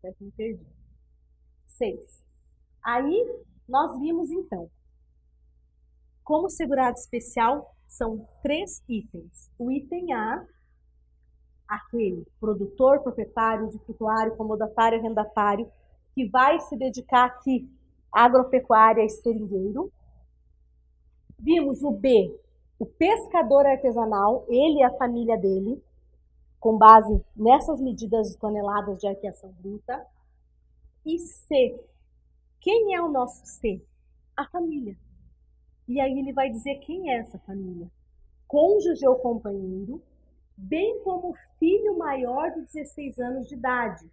Até que me perdi. 6. Aí, nós vimos, então, como segurado especial são 3 itens. O item A, aquele produtor, proprietário, usufrutuário, comodatário, arrendatário, que vai se dedicar aqui à agropecuária e seringueiro. Vimos o B, o pescador artesanal, ele e a família dele, com base nessas medidas de toneladas de arqueação bruta. E C, quem é o nosso C? A família. E aí ele vai dizer quem é essa família. Cônjuge ou companheiro, bem como filho maior de 16 anos de idade,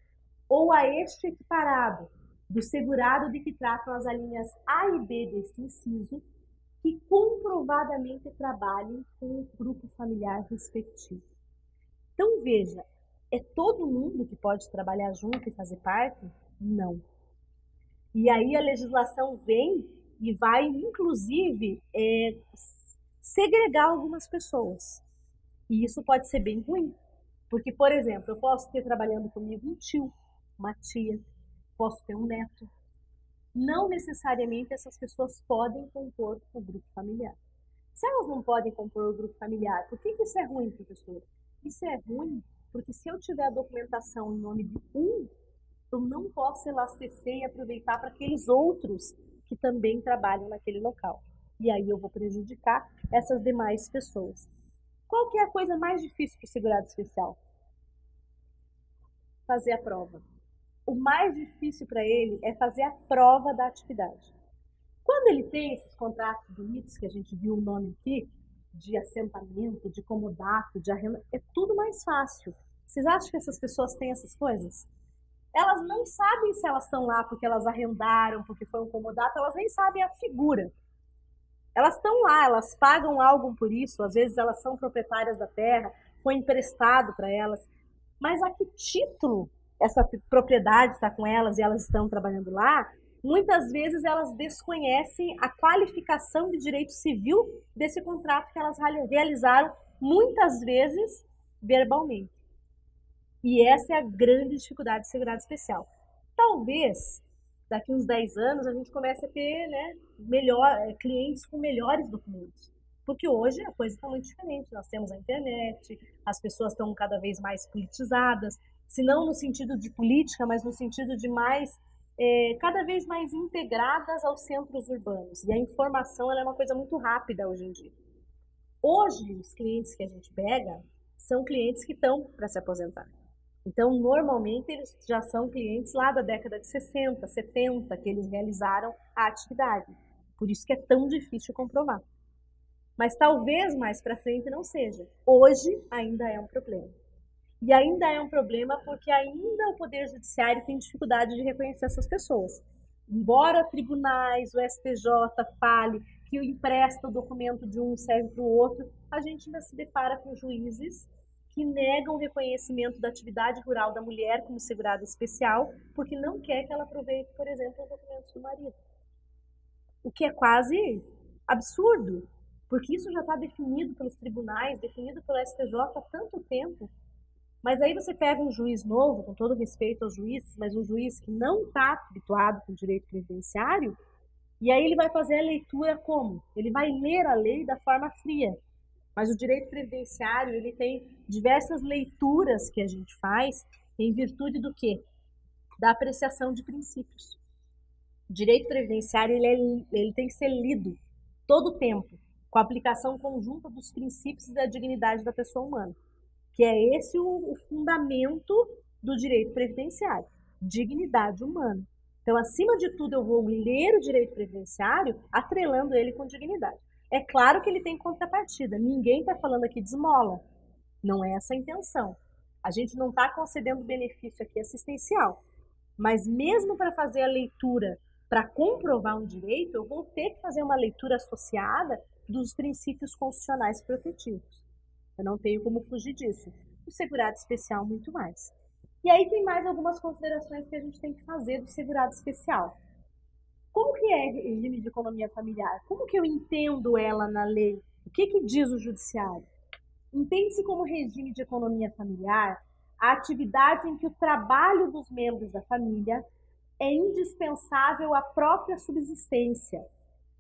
ou a este equiparado, do segurado de que tratam as alíneas A e B deste inciso, que comprovadamente trabalhem com o grupo familiar respectivo. Então veja, é todo mundo que pode trabalhar junto e fazer parte? Não. E aí a legislação vem e vai, inclusive, segregar algumas pessoas. E isso pode ser bem ruim. Porque, por exemplo, eu posso ter trabalhando comigo um tio, uma tia, posso ter um neto. Não necessariamente essas pessoas podem compor o grupo familiar. Se elas não podem compor o grupo familiar, por que isso é ruim, professor? Isso é ruim porque se eu tiver a documentação em nome de um, eu não posso elastecer e aproveitar para aqueles outros que também trabalham naquele local. E aí eu vou prejudicar essas demais pessoas. Qual que é a coisa mais difícil para o segurado especial? Fazer a prova. O mais difícil para ele é fazer a prova da atividade. Quando ele tem esses contratos bonitos, que a gente viu o nome aqui, de assentamento, de comodato, de arrenda, é tudo mais fácil. Vocês acham que essas pessoas têm essas coisas? Elas não sabem se elas estão lá porque elas arrendaram, porque foi um comodato, elas nem sabem a figura. Elas estão lá, elas pagam algo por isso, às vezes elas são proprietárias da terra, foi emprestado para elas, mas a que título essa propriedade está com elas e elas estão trabalhando lá? Muitas vezes elas desconhecem a qualificação de direito civil desse contrato que elas realizaram, muitas vezes verbalmente. E essa é a grande dificuldade de segurado especial. Talvez daqui uns 10 anos a gente comece a ter, né, clientes com melhores documentos. Porque hoje a coisa está muito diferente. Nós temos a internet, as pessoas estão cada vez mais politizadas, se não no sentido de política, mas no sentido de cada vez mais integradas aos centros urbanos. E a informação ela é uma coisa muito rápida hoje em dia. Hoje, os clientes que a gente pega são clientes que estão para se aposentar. Então, normalmente, eles já são clientes lá da década de 60, 70, que eles realizaram a atividade. Por isso que é tão difícil comprovar. Mas talvez mais para frente não seja. Hoje ainda é um problema. E ainda é um problema porque ainda o Poder Judiciário tem dificuldade de reconhecer essas pessoas. Embora tribunais, o STJ fale que empresta o documento de um serve para o outro, a gente ainda se depara com juízes que negam o reconhecimento da atividade rural da mulher como segurada especial, porque não quer que ela aproveite, por exemplo, os documentos do marido. O que é quase absurdo, porque isso já está definido pelos tribunais, definido pelo STJ há tanto tempo. Mas aí você pega um juiz novo, com todo respeito aos juízes, mas um juiz que não está habituado com o direito previdenciário, e aí ele vai fazer a leitura como? Ele vai ler a lei da forma fria. Mas o direito previdenciário, ele tem diversas leituras que a gente faz em virtude do quê? Da apreciação de princípios. O direito previdenciário, ele tem que ser lido todo o tempo, com a aplicação conjunta dos princípios e da dignidade da pessoa humana. Que é esse o fundamento do direito previdenciário, dignidade humana. Então, acima de tudo, eu vou ler o direito previdenciário atrelando ele com dignidade. É claro que ele tem contrapartida, ninguém está falando aqui de esmola, não é essa a intenção. A gente não está concedendo benefício aqui assistencial, mas mesmo para fazer a leitura, para comprovar um direito, eu vou ter que fazer uma leitura associada dos princípios constitucionais protetivos. Eu não tenho como fugir disso. O segurado especial, muito mais. E aí tem mais algumas considerações que a gente tem que fazer do segurado especial. Como que é regime de economia familiar? Como que eu entendo ela na lei? O que diz o judiciário? Entende-se como regime de economia familiar a atividade em que o trabalho dos membros da família é indispensável à própria subsistência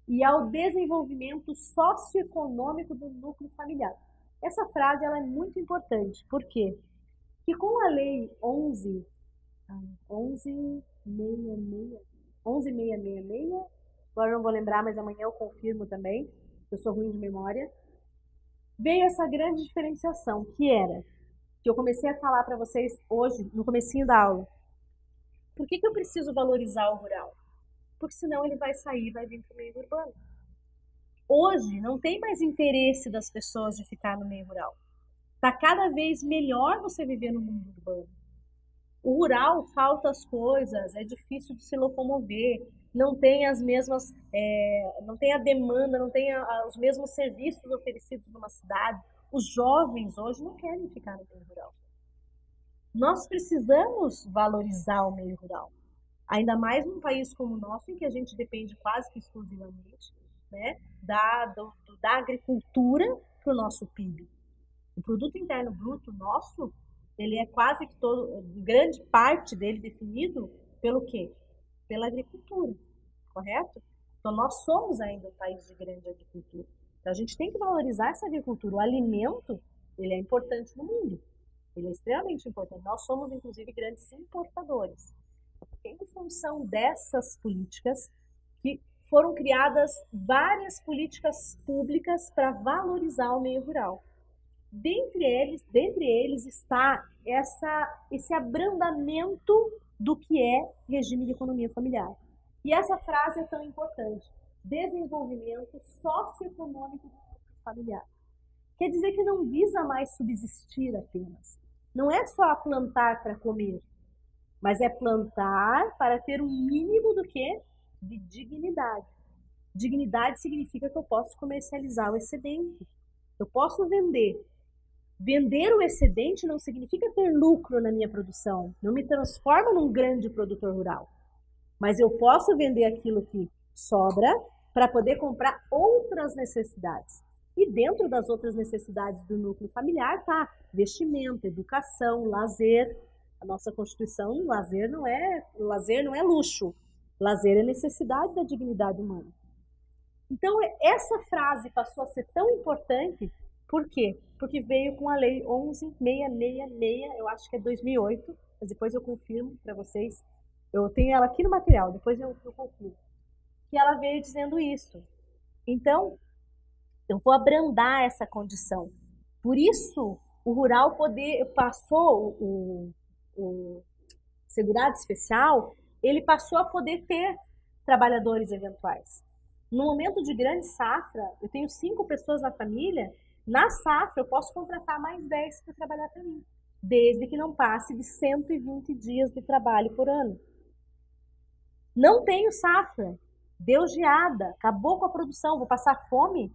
e ao desenvolvimento socioeconômico do núcleo familiar. Essa frase ela é muito importante, por quê? Porque com a lei 11.666, agora eu não vou lembrar, mas amanhã eu confirmo também, eu sou ruim de memória, veio essa grande diferenciação, que era, que eu comecei a falar para vocês hoje, no comecinho da aula. Por que eu preciso valorizar o rural? Porque senão ele vai sair e vai vir para o meio urbano. Hoje não tem mais interesse das pessoas de ficar no meio rural. Está cada vez melhor você viver no mundo urbano. O rural falta as coisas, é difícil de se locomover, não tem as mesmas, não tem a demanda, não tem os mesmos serviços oferecidos numa cidade. Os jovens hoje não querem ficar no meio rural. Nós precisamos valorizar o meio rural. Ainda mais num país como o nosso, em que a gente depende quase que exclusivamente, né, da agricultura para o nosso PIB. O produto interno bruto nosso, ele é quase que grande parte dele definido pelo quê? Pela agricultura, correto? Então nós somos ainda um país de grande agricultura. Então a gente tem que valorizar essa agricultura. O alimento, ele é importante no mundo. Ele é extremamente importante. Nós somos, inclusive, grandes importadores. Em função dessas políticas, que foram criadas várias políticas públicas para valorizar o meio rural. Dentre eles está esse abrandamento do que é regime de economia familiar. E essa frase é tão importante. Desenvolvimento socioeconômico familiar. Quer dizer que não visa mais subsistir apenas. Não é só plantar para comer, mas é plantar para ter um mínimo do que? De dignidade. Dignidade significa que eu posso comercializar o excedente. Eu posso vender. Vender o excedente não significa ter lucro na minha produção. Não me transforma num grande produtor rural. Mas eu posso vender aquilo que sobra para poder comprar outras necessidades. E dentro das outras necessidades do núcleo familiar tá vestimento, educação, lazer. A nossa Constituição, lazer não é luxo. Lazer é necessidade da dignidade humana. Então, essa frase passou a ser tão importante, por quê? Porque veio com a Lei 11.666, eu acho que é 2008, mas depois eu confirmo para vocês. Eu tenho ela aqui no material, depois eu confirmo. Que ela veio dizendo isso. Então, eu vou abrandar essa condição. Por isso, o rural passou, o segurado especial, ele passou a poder ter trabalhadores eventuais. No momento de grande safra, eu tenho 5 pessoas na família, na safra eu posso contratar mais 10 para trabalhar para mim, desde que não passe de 120 dias de trabalho por ano. Não tenho safra, deu geada, acabou com a produção, vou passar fome?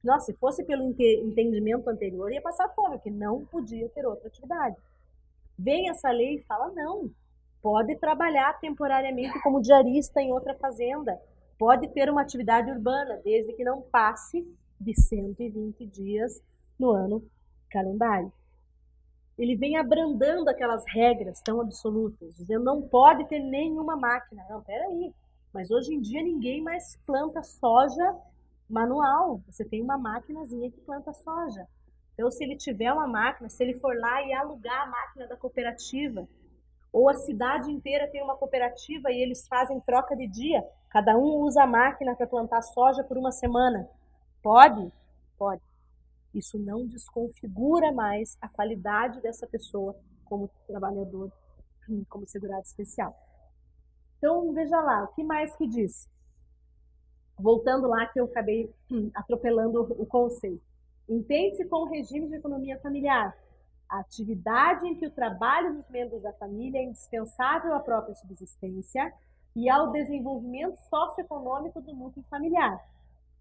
Nossa, se fosse pelo entendimento anterior, ia passar fome, porque não podia ter outra atividade. Vem essa lei e fala, não, pode trabalhar temporariamente como diarista em outra fazenda, pode ter uma atividade urbana, desde que não passe de 120 dias no ano calendário. Ele vem abrandando aquelas regras tão absolutas, dizendo não pode ter nenhuma máquina. Não, peraí, mas hoje em dia ninguém mais planta soja manual, você tem uma maquinazinha que planta soja. Então, se ele tiver uma máquina, se ele for lá e alugar a máquina da cooperativa, ou a cidade inteira tem uma cooperativa e eles fazem troca de dia, cada um usa a máquina para plantar soja por uma semana. Pode? Pode. Isso não desconfigura mais a qualidade dessa pessoa como trabalhador, como segurado especial. Então, veja lá, o que mais que diz? Voltando lá que eu acabei atropelando o conceito. Entende-se com o regime de economia familiar a atividade em que o trabalho dos membros da família é indispensável à própria subsistência e ao desenvolvimento socioeconômico do núcleo familiar.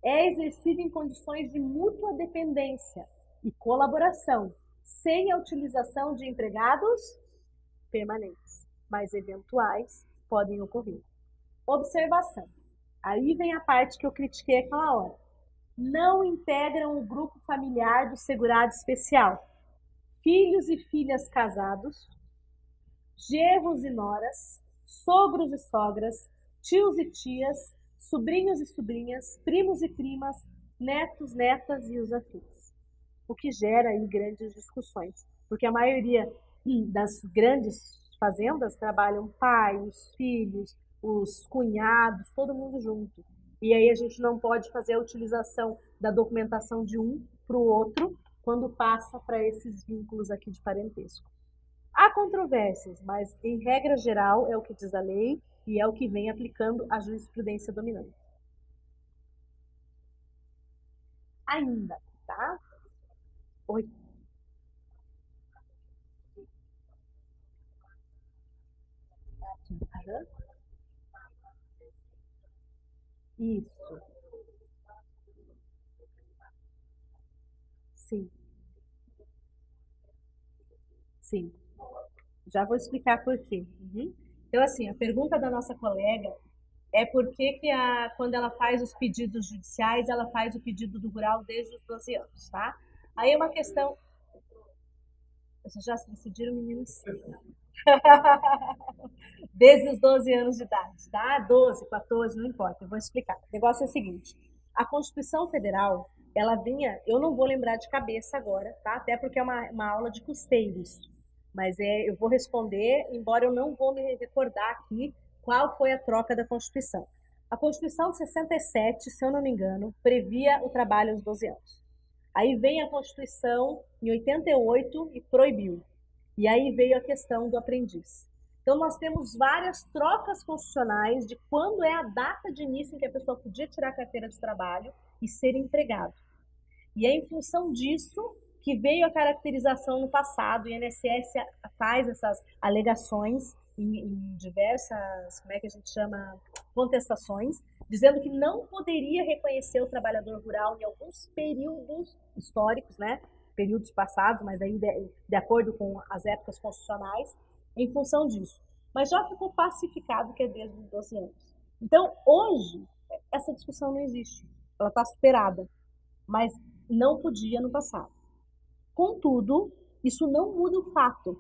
É exercido em condições de mútua dependência e colaboração, sem a utilização de empregados permanentes, mas eventuais podem ocorrer. Observação. Aí vem a parte que eu critiquei aquela hora. Não integram o grupo familiar do segurado especial filhos e filhas casados, genros e noras, sogros e sogras, tios e tias, sobrinhos e sobrinhas, primos e primas, netos, netas e os afins. O que gera aí grandes discussões, porque a maioria das grandes fazendas trabalham pai, os filhos, os cunhados, todo mundo junto. E aí a gente não pode fazer a utilização da documentação de um para o outro quando passa para esses vínculos aqui de parentesco. Há controvérsias, mas em regra geral é o que diz a lei e é o que vem aplicando a jurisprudência dominante. Ainda, tá? Oi. Isso, sim, sim. Já vou explicar por quê. Uhum. Então, assim, a pergunta da nossa colega é por que quando ela faz os pedidos judiciais, ela faz o pedido do rural desde os 12 anos, tá? Aí é uma questão. Vocês já se decidiram, meninos? Desde os 12 anos de idade, tá? 12, 14, não importa, eu vou explicar. O negócio é o seguinte: a Constituição Federal, ela vinha, eu não vou lembrar de cabeça agora, tá? Até porque é uma aula de custeiros. Mas eu vou responder, embora eu não vou me recordar aqui qual foi a troca da Constituição. A Constituição de 67, se eu não me engano, previa o trabalho aos 12 anos. Aí vem a Constituição em 88 e proibiu. E aí veio a questão do aprendiz. Então, nós temos várias trocas constitucionais de quando é a data de início em que a pessoa podia tirar a carteira de trabalho e ser empregado. E é em função disso que veio a caracterização no passado. O INSS faz essas alegações em diversas, como é que a gente chama, contestações, dizendo que não poderia reconhecer o trabalhador rural em alguns períodos históricos, né? Períodos passados, mas aí de acordo com as épocas constitucionais, em função disso. Mas já ficou pacificado que é desde os 12 anos. Então, hoje, essa discussão não existe. Ela está superada. Mas não podia no passado. Contudo, isso não muda o fato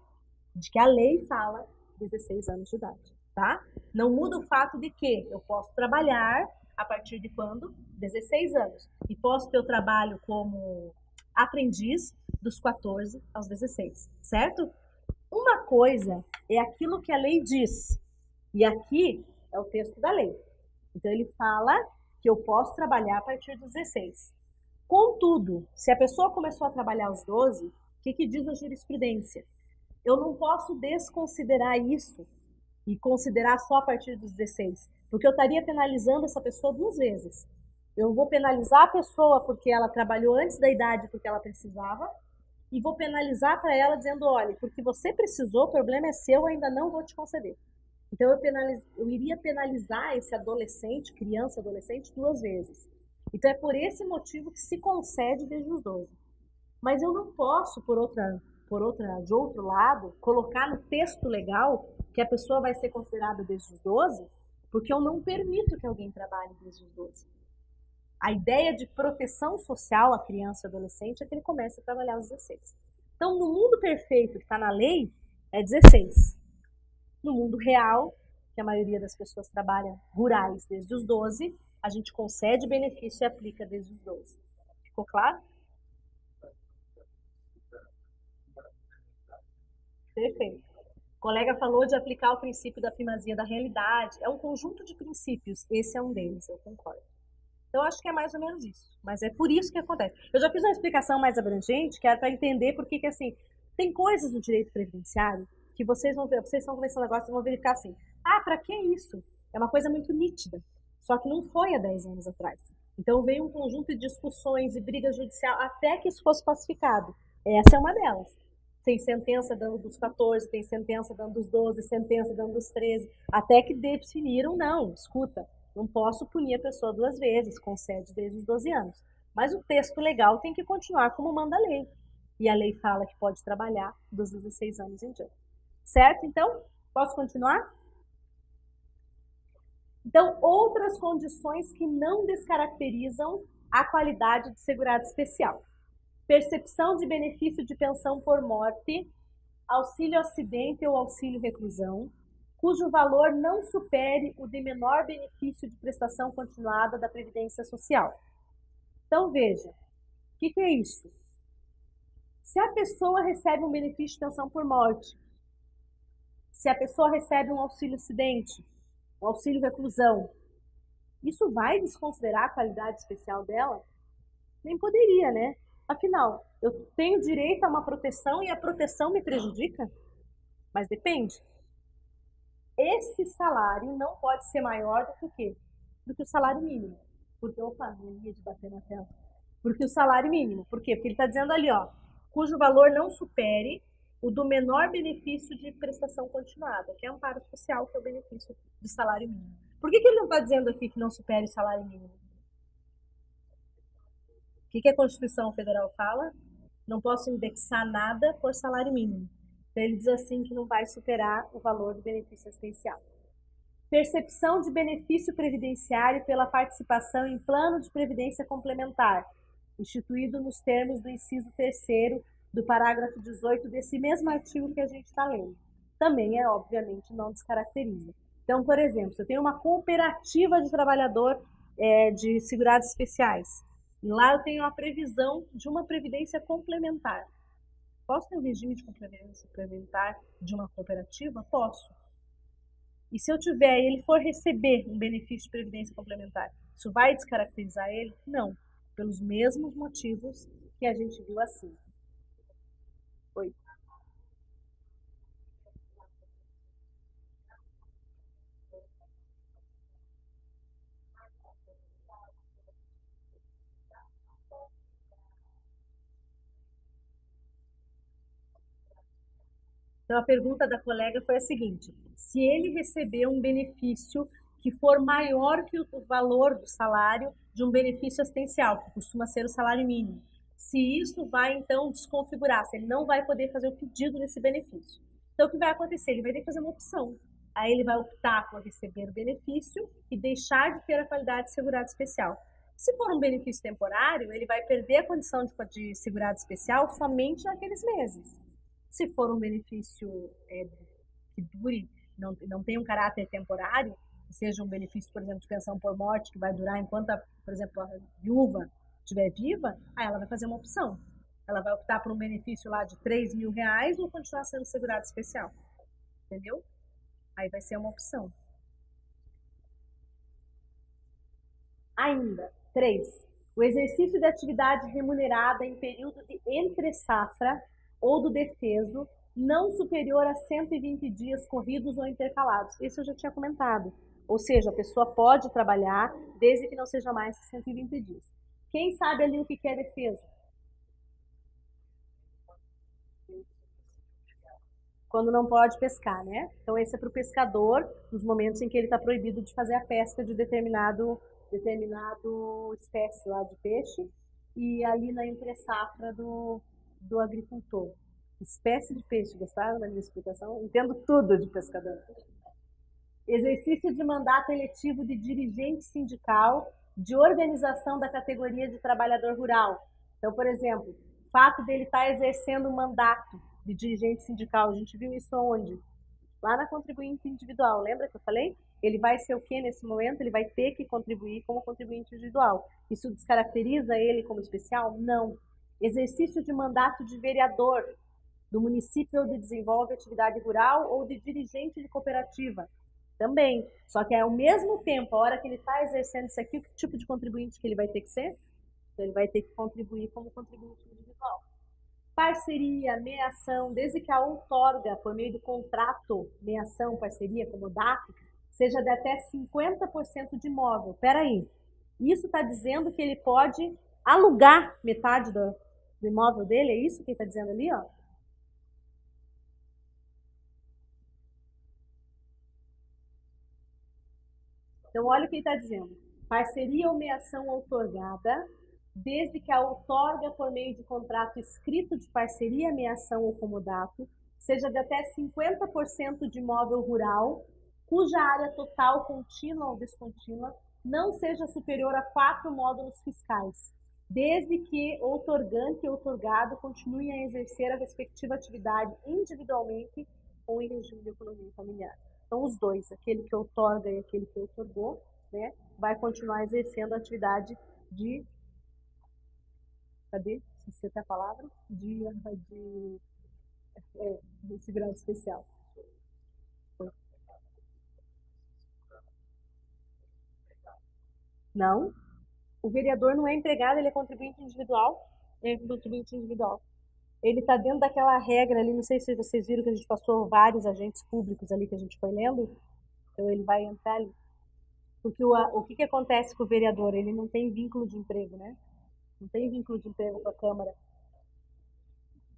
de que a lei fala 16 anos de idade, tá? Não muda o fato de que eu posso trabalhar a partir de quando? 16 anos. E posso ter o trabalho como aprendiz dos 14 aos 16, certo? Uma coisa é aquilo que a lei diz, e aqui é o texto da lei. Então ele fala que eu posso trabalhar a partir dos 16. Contudo, se a pessoa começou a trabalhar aos 12, o que diz a jurisprudência? Eu não posso desconsiderar isso e considerar só a partir dos 16, porque eu estaria penalizando essa pessoa duas vezes. Eu vou penalizar a pessoa porque ela trabalhou antes da idade porque ela precisava, e vou penalizar para ela dizendo, olha, porque você precisou, o problema é seu, eu ainda não vou te conceder. Então eu iria penalizar esse adolescente, criança, adolescente, duas vezes. Então é por esse motivo que se concede desde os 12. Mas eu não posso, de outro lado, colocar no texto legal que a pessoa vai ser considerada desde os 12, porque eu não permito que alguém trabalhe desde os 12. A ideia de proteção social à criança e adolescente é que ele comece a trabalhar aos 16. Então, no mundo perfeito que está na lei, é 16. No mundo real, que a maioria das pessoas trabalha rurais desde os 12, a gente concede benefício e aplica desde os 12. Ficou claro? Perfeito. O colega falou de aplicar o princípio da primazia da realidade. É um conjunto de princípios. Esse é um deles, eu concordo. Então, acho que é mais ou menos isso. Mas é por isso que acontece. Eu já fiz uma explicação mais abrangente, que era para entender por que, assim, tem coisas no direito previdenciário que vocês vão ver, vocês estão começando agora, vocês vão verificar assim, ah, para que isso? É uma coisa muito nítida. Só que não foi há 10 anos atrás. Então, veio um conjunto de discussões e briga judicial até que isso fosse pacificado. Essa é uma delas. Tem sentença dando dos 14, tem sentença dando dos 12, sentença dando dos 13, até que definiram, não, escuta, não posso punir a pessoa duas vezes, concede desde os 12 anos. Mas o texto legal tem que continuar como manda a lei. E a lei fala que pode trabalhar dos 16 anos em diante. Certo? Então, posso continuar? Então, outras condições que não descaracterizam a qualidade de segurado especial. percepção de benefício de pensão por morte, auxílio acidente ou auxílio reclusão, cujo valor não supere o de menor benefício de prestação continuada da Previdência Social. Então, veja, o que é isso? Se a pessoa recebe um benefício de pensão por morte, se a pessoa recebe um auxílio acidente, um auxílio reclusão, isso vai desconsiderar a qualidade especial dela? Nem poderia, né? Afinal, eu tenho direito a uma proteção e a proteção me prejudica? Mas depende. Esse salário não pode ser maior do que o quê? Do que o salário mínimo. Porque, opa, não ia de bater na tela. Porque o salário mínimo. Por quê? Porque ele está dizendo ali, ó, cujo valor não supere o do menor benefício de prestação continuada, que é amparo social, que é o benefício de salário mínimo. Por que ele não está dizendo aqui que não supere o salário mínimo? O que a Constituição Federal fala? Não posso indexar nada por salário mínimo. Então, ele diz assim que não vai superar o valor do benefício assistencial. Percepção de benefício previdenciário pela participação em plano de previdência complementar, instituído nos termos do inciso 3º do parágrafo 18 desse mesmo artigo que a gente está lendo. Também obviamente, não descaracteriza. Então, por exemplo, se eu tenho uma cooperativa de trabalhador de segurados especiais, e lá eu tenho a previsão de uma previdência complementar. Posso ter um regime de previdência complementar de uma cooperativa? Posso. E se eu tiver e ele for receber um benefício de previdência complementar, isso vai descaracterizar ele? Não. Pelos mesmos motivos que a gente viu assim. Oi. Então, a pergunta da colega foi a seguinte: se ele receber um benefício que for maior que o valor do salário de um benefício assistencial, que costuma ser o salário mínimo, se isso vai, então, desconfigurar, se ele não vai poder fazer o pedido desse benefício. Então, o que vai acontecer? Ele vai ter que fazer uma opção. Aí ele vai optar por receber o benefício e deixar de ter a qualidade de segurado especial. Se for um benefício temporário, ele vai perder a condição de segurado especial somente naqueles meses. Se for um benefício que dure, não tem um caráter temporário, seja um benefício, por exemplo, de pensão por morte, que vai durar enquanto, por exemplo, a viúva estiver viva, aí ela vai fazer uma opção. Ela vai optar por um benefício lá de R$3.000 ou continuar sendo segurado especial. Entendeu? Aí vai ser uma opção. Ainda, 3. O exercício de atividade remunerada em período de entre-safra ou do defeso não superior a 120 dias corridos ou intercalados. Isso eu já tinha comentado. Ou seja, a pessoa pode trabalhar desde que não seja mais que 120 dias. Quem sabe ali o que é defeso? Quando não pode pescar, né? Então esse é para o pescador, nos momentos em que ele está proibido de fazer a pesca de determinado espécie lá de peixe, e ali na entre-safra do agricultor. Espécie de peixe, gostaram da minha explicação? Entendo tudo de pescador. Exercício de mandato eletivo de dirigente sindical de organização da categoria de trabalhador rural. Então, por exemplo, o fato dele estar exercendo um mandato de dirigente sindical, a gente viu isso onde? Lá na contribuinte individual, lembra que eu falei? Ele vai ser o que nesse momento? Ele vai ter que contribuir como contribuinte individual. Isso descaracteriza ele como especial? Não. Exercício de mandato de vereador do município onde desenvolve atividade rural ou de dirigente de cooperativa. Também. Só que ao mesmo tempo, a hora que ele está exercendo isso aqui, que tipo de contribuinte que ele vai ter que ser? Então, ele vai ter que contribuir como contribuinte individual. Parceria, meação, desde que a outorga, por meio do contrato, meação, parceria, como DAP, seja de até 50% de imóvel. Peraí, isso está dizendo que ele pode alugar metade do imóvel dele? É isso que ele está dizendo ali, ó? Então, olha o que ele está dizendo. Parceria ou meação outorgada, desde que a outorga por meio de contrato escrito de parceria, meação ou comodato, seja de até 50% de imóvel rural, cuja área total, contínua ou descontínua, não seja superior a 4 módulos fiscais. desde que o outorgante e o outorgado continuem a exercer a respectiva atividade individualmente ou em regime de economia familiar. Então, os dois, aquele que outorga e aquele que outorgou, né, vai continuar exercendo a atividade de... Cadê? Esqueci até a palavra. De segurança especial. Não. O vereador não é empregado, ele é contribuinte individual. É contribuinte individual. Ele está dentro daquela regra ali, não sei se vocês viram que a gente passou vários agentes públicos ali que a gente foi lendo. Então ele vai entrar ali. Porque o que acontece com o vereador? Ele não tem vínculo de emprego, né? Não tem vínculo de emprego com a Câmara.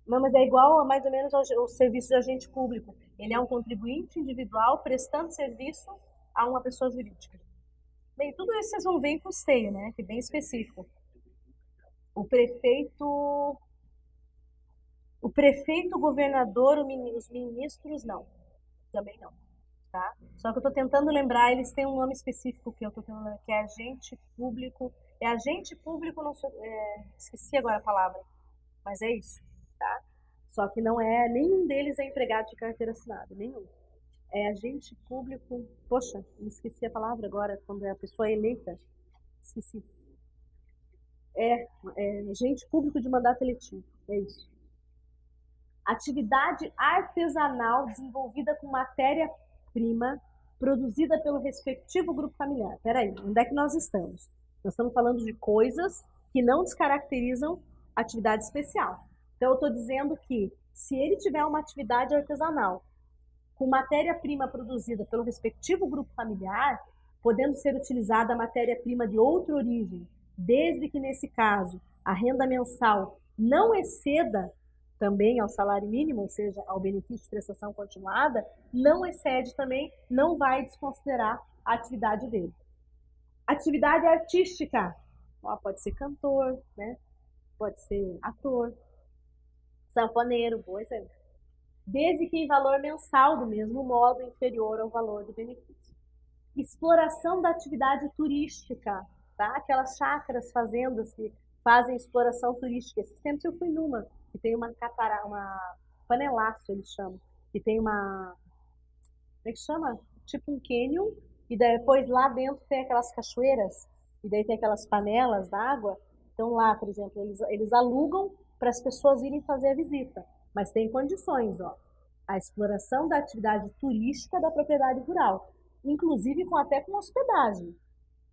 Não, mas é igual mais ou menos ao serviço de agente público. Ele é um contribuinte individual prestando serviço a uma pessoa jurídica. Bem, tudo isso vocês vão ver em custeio, né? Que é bem específico. O prefeito, o governador, os ministros, não. Também não. Tá? Só que eu estou tentando lembrar, eles têm um nome específico que eu estou tentando lembrar, que é agente público. É agente público, não sou, esqueci agora a palavra, mas é isso, tá? Só que não é, nenhum deles é empregado de carteira assinada, nenhum. É agente público, poxa, me esqueci a palavra agora, quando é a pessoa eleita, esqueci. É agente público de mandato eletivo, é isso. Atividade artesanal desenvolvida com matéria-prima produzida pelo respectivo grupo familiar. Peraí, onde é que nós estamos? Nós estamos falando de coisas que não descaracterizam atividade especial. Então, eu estou dizendo que se ele tiver uma atividade artesanal com matéria-prima produzida pelo respectivo grupo familiar, podendo ser utilizada a matéria-prima de outra origem, desde que, nesse caso, a renda mensal não exceda também ao salário mínimo, ou seja, ao benefício de prestação continuada, não excede também, não vai desconsiderar a atividade dele. Atividade artística, pode ser cantor, né? Pode ser ator, sanfoneiro, bom exemplo. Desde que em valor mensal, do mesmo modo, inferior ao valor do benefício. Exploração da atividade turística, tá? Aquelas chácaras, fazendas que fazem exploração turística. Esses tempos eu fui numa, que tem uma panelaço, eles chamam, que tem uma, como é que chama? Tipo um cânion, e depois lá dentro tem aquelas cachoeiras, e daí tem aquelas panelas d'água. Então lá, por exemplo, eles alugam para as pessoas irem fazer a visita, mas tem condições, ó. A exploração da atividade turística da propriedade rural, inclusive até com hospedagem,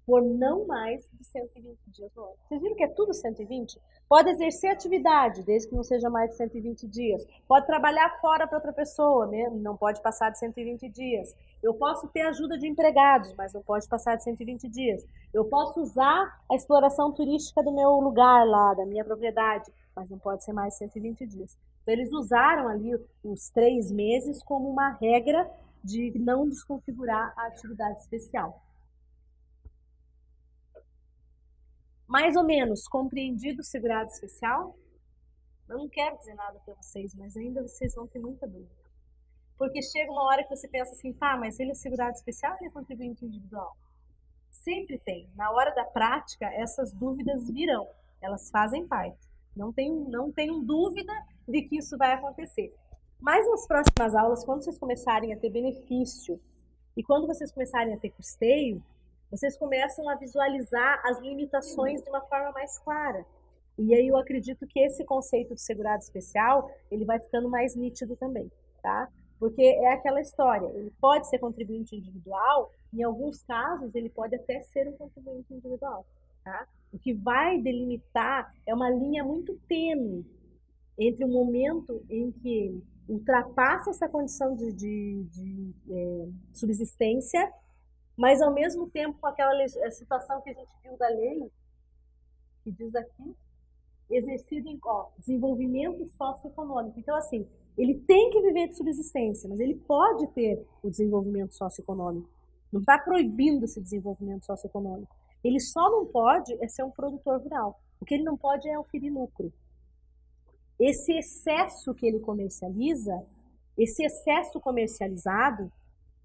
por não mais de 120 dias no ano. Vocês viram que é tudo 120? Pode exercer atividade, desde que não seja mais de 120 dias. Pode trabalhar fora para outra pessoa, mesmo, não pode passar de 120 dias. Eu posso ter ajuda de empregados, mas não pode passar de 120 dias. Eu posso usar a exploração turística do meu lugar lá, da minha propriedade, mas não pode ser mais de 120 dias. Então, eles usaram ali os 3 meses como uma regra de não desconfigurar a atividade especial. Mais ou menos compreendido o segurado especial? Eu não quero dizer nada para vocês, mas ainda vocês vão ter muita dúvida. Porque chega uma hora que você pensa assim, tá, mas ele é segurado especial ou ele é contribuinte individual? Sempre tem. Na hora da prática, essas dúvidas virão. Elas fazem parte. Não tenho dúvida de que isso vai acontecer. Mas nas próximas aulas, quando vocês começarem a ter benefício e quando vocês começarem a ter custeio, vocês começam a visualizar as limitações de uma forma mais clara. E aí eu acredito que esse conceito de segurado especial, ele vai ficando mais nítido também, tá? Porque é aquela história, ele pode ser contribuinte individual, em alguns casos ele pode até ser um contribuinte individual, tá? O que vai delimitar é uma linha muito tênue entre o momento em que ultrapassa essa condição de subsistência, mas ao mesmo tempo com aquela situação que a gente viu da lei, que diz aqui, exercido em desenvolvimento socioeconômico. Então, assim, ele tem que viver de subsistência, mas ele pode ter o desenvolvimento socioeconômico. Não está proibindo esse desenvolvimento socioeconômico. Ele só não pode ser um produtor rural. O que ele não pode é oferir lucro. Esse excesso que ele comercializa, esse excesso comercializado,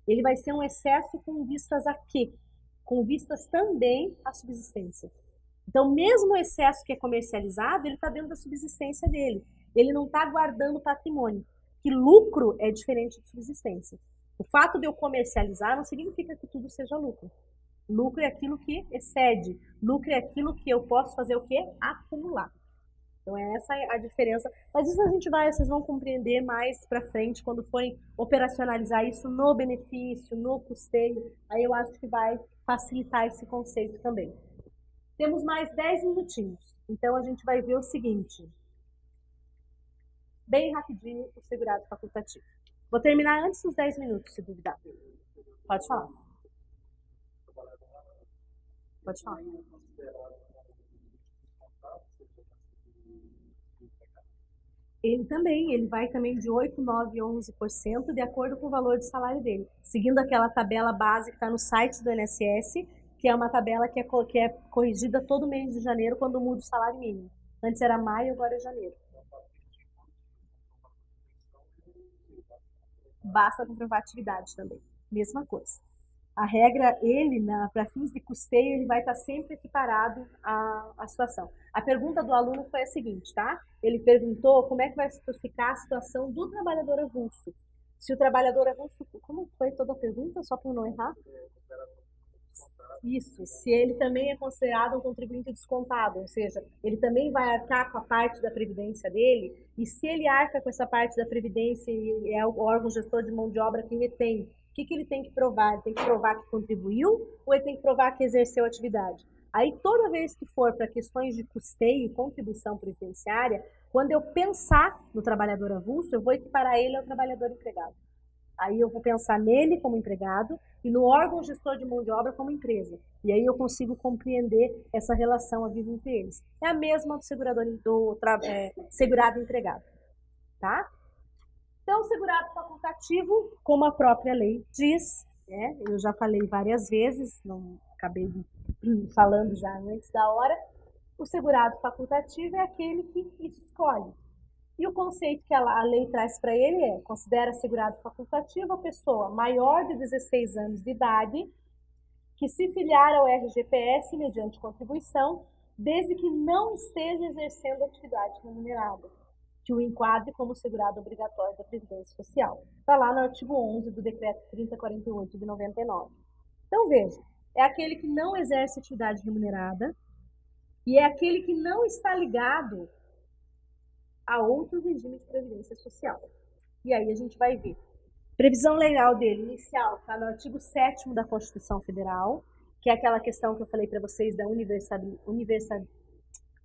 ele vai ser um excesso com vistas a quê? Com vistas também à subsistência. Então, mesmo o excesso que é comercializado, ele está dentro da subsistência dele. Ele não está guardando patrimônio. Que lucro é diferente de subsistência. O fato de eu comercializar não significa que tudo seja lucro. Lucro é aquilo que excede. Lucro é aquilo que eu posso fazer o quê? Acumular. Então, essa é a diferença. Mas isso vocês vão compreender mais para frente, quando forem operacionalizar isso no benefício, no custeio. Aí eu acho que vai facilitar esse conceito também. Temos mais 10 minutinhos. Então, a gente vai ver o seguinte. Bem rapidinho, o segurado facultativo. Vou terminar antes dos 10 minutos, se duvidar. Pode falar. Pode falar. Ele vai também de 8, 9, 11%, de acordo com o valor de salário dele. Seguindo aquela tabela base que está no site do INSS, que é uma tabela que é corrigida todo mês de janeiro, quando muda o salário mínimo. Antes era maio, agora é janeiro. Basta comprovar atividade também. Mesma coisa. A regra, para fins de custeio, ele vai estar sempre equiparado à situação. A pergunta do aluno foi a seguinte, tá? Ele perguntou como é que vai ficar a situação do trabalhador avulso. Se o trabalhador avulso... Como foi toda a pergunta, só para não errar? Isso, se ele também é considerado um contribuinte descontado, ou seja, ele também vai arcar com a parte da previdência dele, e se ele arca com essa parte da previdência e é o órgão gestor de mão de obra que retém, o que ele tem que provar? Ele tem que provar que contribuiu ou ele tem que provar que exerceu atividade? Aí, toda vez que for para questões de custeio e contribuição previdenciária, quando eu pensar no trabalhador avulso, eu vou equiparar ele ao trabalhador empregado. Aí eu vou pensar nele como empregado e no órgão gestor de mão de obra como empresa. E aí eu consigo compreender essa relação a vivo entre eles. É a mesma do segurado empregado. Tá? Então, o segurado facultativo, como a própria lei diz, né? Eu já falei várias vezes, não acabei falando já antes da hora, o segurado facultativo é aquele que escolhe. E o conceito que a lei traz para ele é: considera segurado facultativo a pessoa maior de 16 anos de idade que se filiar ao RGPS mediante contribuição, desde que não esteja exercendo atividade remunerada, que o enquadre como segurado obrigatório da Previdência Social. Está lá no artigo 11 do Decreto 3048 de 99. Então, veja, é aquele que não exerce atividade remunerada e é aquele que não está ligado a outro regime de previdência social. E aí a gente vai ver. Previsão legal dele, inicial, está no artigo 7º da Constituição Federal, que é aquela questão que eu falei para vocês da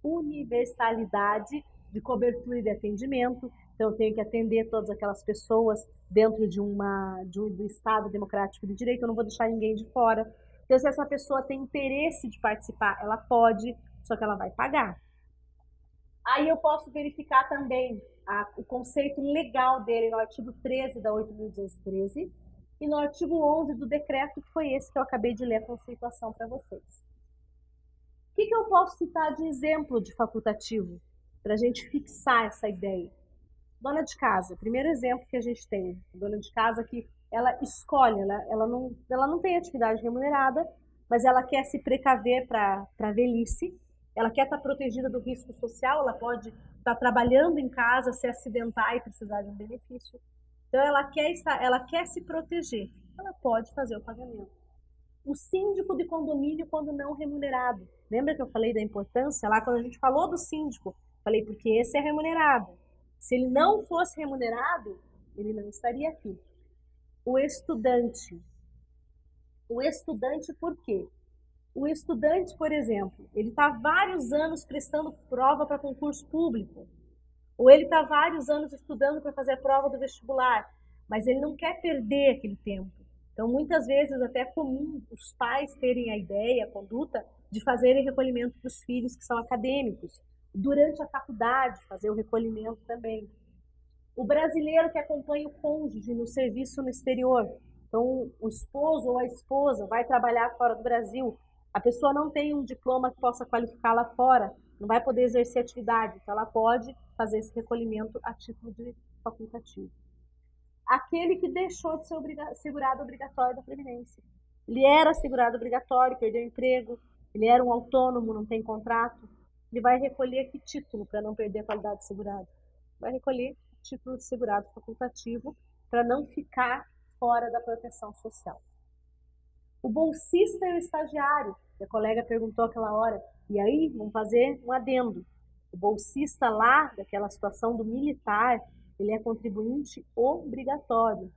universalidade de cobertura e de atendimento. Então, eu tenho que atender todas aquelas pessoas dentro do Estado Democrático de Direito, eu não vou deixar ninguém de fora. Então, se essa pessoa tem interesse de participar, ela pode, só que ela vai pagar. Aí eu posso verificar também o conceito legal dele no artigo 13 da 8.213 e no artigo 11 do decreto, que foi esse que eu acabei de ler a conceituação para vocês. O que eu posso citar de exemplo de facultativo para a gente fixar essa ideia? Dona de casa, primeiro exemplo que a gente tem, dona de casa que ela escolhe, ela não tem atividade remunerada, mas ela quer se precaver para a velhice, ela quer estar protegida do risco social, ela pode estar trabalhando em casa, se acidentar e precisar de um benefício. Então, ela quer se proteger, ela pode fazer o pagamento. O síndico de condomínio, quando não remunerado. Lembra que eu falei da importância lá, quando a gente falou do síndico? Falei, porque esse é remunerado. Se ele não fosse remunerado, ele não estaria aqui. O estudante. O estudante por quê? O estudante, por exemplo, ele está vários anos prestando prova para concurso público, ou ele está vários anos estudando para fazer a prova do vestibular, mas ele não quer perder aquele tempo. Então, muitas vezes, até é comum os pais terem a ideia, a conduta, de fazerem recolhimento para os filhos que são acadêmicos, durante a faculdade, fazer o recolhimento também. O brasileiro que acompanha o cônjuge no serviço no exterior, então o esposo ou a esposa vai trabalhar fora do Brasil, a pessoa não tem um diploma que possa qualificar lá fora, não vai poder exercer atividade, então ela pode fazer esse recolhimento a título de facultativo. Aquele que deixou de ser segurado obrigatório da Previdência. Ele era segurado obrigatório, perdeu o emprego, ele era um autônomo, não tem contrato, ele vai recolher que título para não perder a qualidade de segurado? Vai recolher título de segurado facultativo para não ficar fora da proteção social. O bolsista e o estagiário, que a colega perguntou aquela hora, e aí vamos fazer um adendo. O bolsista lá, daquela situação do militar, ele é contribuinte obrigatório,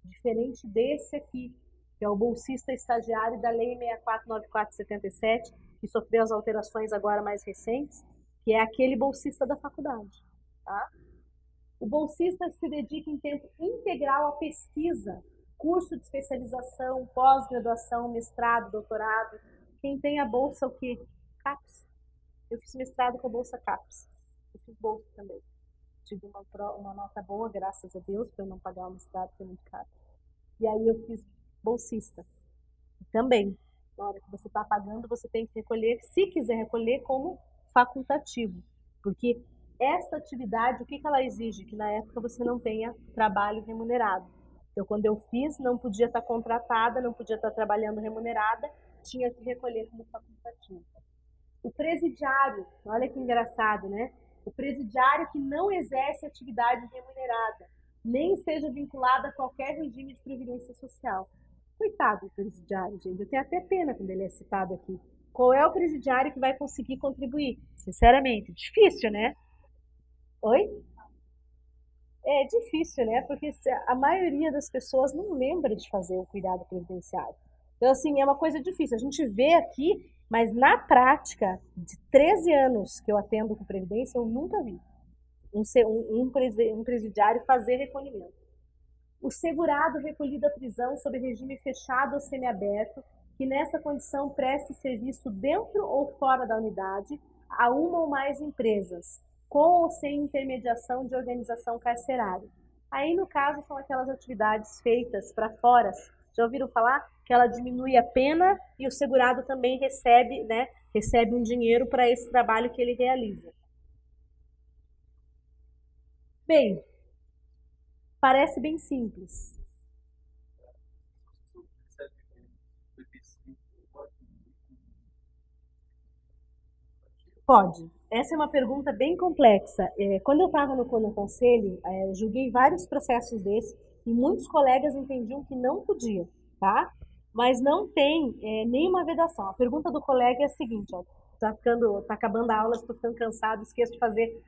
diferente desse aqui, que é o bolsista estagiário da Lei 6494/77, que sofreu as alterações agora mais recentes, que é aquele bolsista da faculdade. Tá? O bolsista se dedica em tempo integral à pesquisa, curso de especialização, pós-graduação, mestrado, doutorado. Quem tem a bolsa, o quê? CAPES. Eu fiz mestrado com a bolsa CAPES. Eu fiz bolsa também. Tive uma nota boa, graças a Deus, para eu não pagar o mestrado, que é muito caro. E aí eu fiz bolsista. Também, na hora que você está pagando, você tem que recolher, se quiser recolher, como facultativo. Porque essa atividade, o que ela exige? Que na época você não tenha trabalho remunerado. Então, quando eu fiz, não podia estar contratada, não podia estar trabalhando remunerada, tinha que recolher como facultativo. O presidiário, olha que engraçado, né? O presidiário que não exerce atividade remunerada, nem esteja vinculado a qualquer regime de previdência social. Coitado do presidiário, gente. Eu tenho até pena quando ele é citado aqui. Qual é o presidiário que vai conseguir contribuir? Sinceramente, difícil, né? Oi? É difícil, né? Porque a maioria das pessoas não lembra de fazer o cuidado previdenciário. Então, assim, é uma coisa difícil. A gente vê aqui, mas na prática, de 13 anos que eu atendo com previdência, eu nunca vi um presidiário fazer recolhimento. O segurado recolhido à prisão sob regime fechado ou semiaberto, que nessa condição preste serviço dentro ou fora da unidade a uma ou mais empresas, com ou sem intermediação de organização carcerária. Aí, no caso, são aquelas atividades feitas para fora. Já ouviram falar? Que ela diminui a pena e o segurado também recebe, né, recebe um dinheiro para esse trabalho que ele realiza. Bem, parece bem simples. Pode. Essa é uma pergunta bem complexa. Quando eu estava no conselho, julguei vários processos desses e muitos colegas entendiam que não podia, tá? Mas não tem nenhuma vedação. A pergunta do colega é a seguinte, ó, tá acabando a aula, estou ficando cansado, esqueço de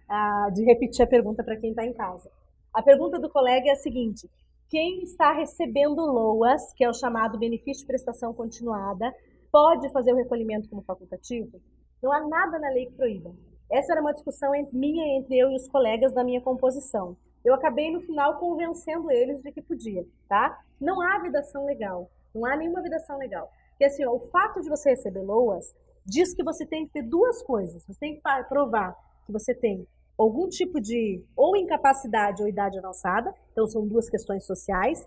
de repetir a pergunta para quem está em casa. A pergunta do colega é a seguinte: quem está recebendo LOAS, que é o chamado benefício de prestação continuada, pode fazer o recolhimento como facultativo? Não há nada na lei que proíba. Essa era uma discussão minha entre eu e os colegas da minha composição. Eu acabei, no final, convencendo eles de que podia, tá? Não há vedação legal. Não há nenhuma vedação legal. Porque, assim, ó, o fato de você receber LOAS diz que você tem que ter duas coisas. Você tem que provar que você tem algum tipo de ou incapacidade ou idade avançada. Então, são duas questões sociais.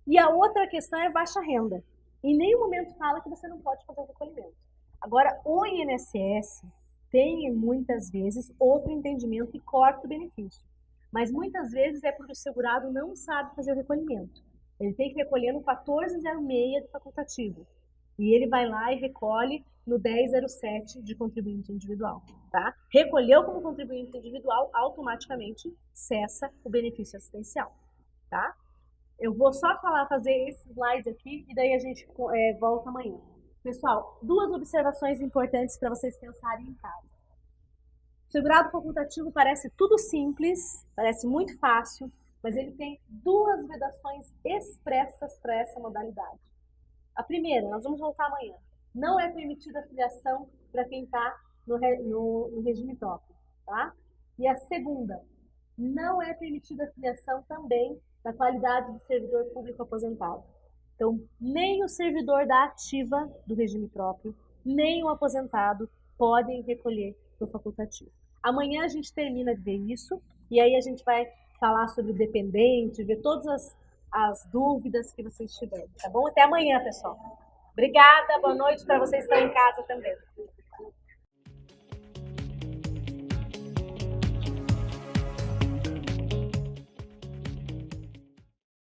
E a outra questão é baixa renda. Em nenhum momento fala que você não pode fazer o recolhimento. Agora, o INSS tem, muitas vezes, outro entendimento e corta o benefício. Mas, muitas vezes, é porque o segurado não sabe fazer o recolhimento. Ele tem que recolher no 1406 do facultativo. E ele vai lá e recolhe no 1007 de contribuinte individual. Tá? Recolheu como contribuinte individual, automaticamente cessa o benefício assistencial. Tá? Eu vou só fazer esse slide aqui e daí a gente volta amanhã. Pessoal, duas observações importantes para vocês pensarem em casa. O segurado facultativo parece tudo simples, parece muito fácil, mas ele tem duas vedações expressas para essa modalidade. A primeira, nós vamos voltar amanhã, não é permitida a filiação para quem está no regime próprio, tá? E a segunda, não é permitida a filiação também da qualidade de servidor público aposentado. Então, nem o servidor da ativa do regime próprio, nem o aposentado podem recolher no facultativo. Amanhã a gente termina de ver isso, e aí a gente vai falar sobre o dependente, ver todas as dúvidas que vocês tiverem, tá bom? Até amanhã, pessoal. Obrigada, boa noite para vocês que estão em casa também.